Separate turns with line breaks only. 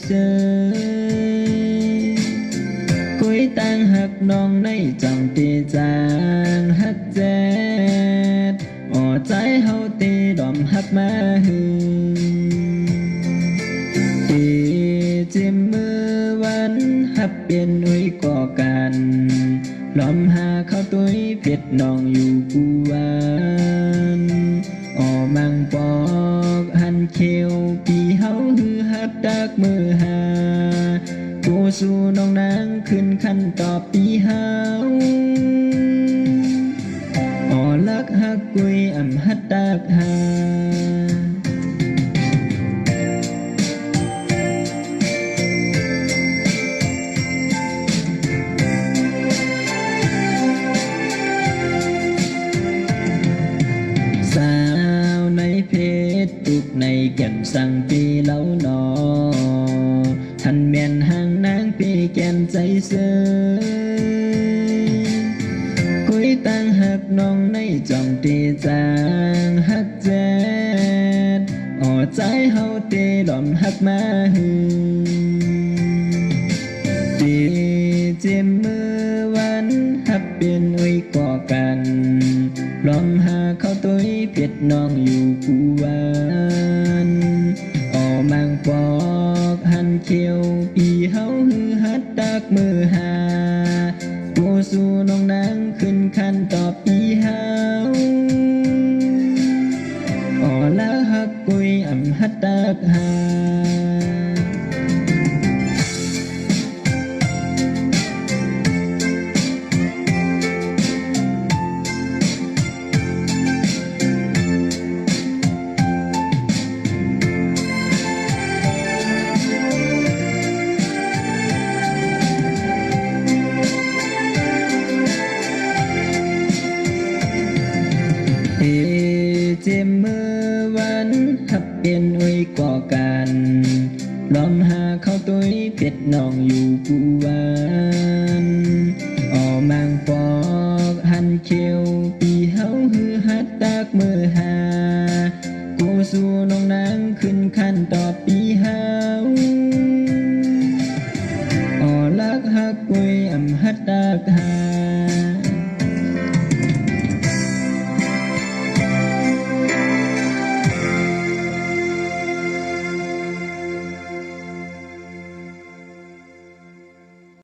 เสยคุยตั้งหักน้องในจังตีจางหักแจ๊ดอ่อใจเฮาตีดอมหักมาหือตีจิ้มมือวันหับเปลี่ยนอุ้ยก่อกันล้อมหาเข้าตุ้ยเผ็ดน้องอยู่กูวันอ่อมังปอกหันเขียวปีเฮาหือหักดักมือหากูสู่น้องนางขึ้นขันต่อปีเฮาอ่อลักหักกุยอำหัดดักหาสาวในเพชรตุกในแก่นสั่งปีเล่าหนอทันเมียนห่างนางปีแก่นใจเสยคุยตั้งหักน้องในจ่องตีจางหักแจ๊ดอ่อใจเฮาตีหล่อมหักมาหือตีเจ็มมือวันหับเปลี่ยนอุ้ยก่อกันลอมหาเข้าตุ้ยเผ็ดน้องอยู่กูวันออมังปอกหันเขียวปีเฮาหือหัดดักมือหากูสู่น้องนางขึ้นขันต่อปีเฮาออละหักกุยอำหัดดักหาเจ็มมือวันหับเปลี่ยนอุ้ยก่อกันล้อมหาเข้าตุ้ยเผ็ดน้องอยู่กูวันออมังปอกหันเขียวปีเฮาหือหัดดักมือหากูสู่น้องนางขึ้นขันต่อปีเฮาออลักหักกุยอำหัดดักหา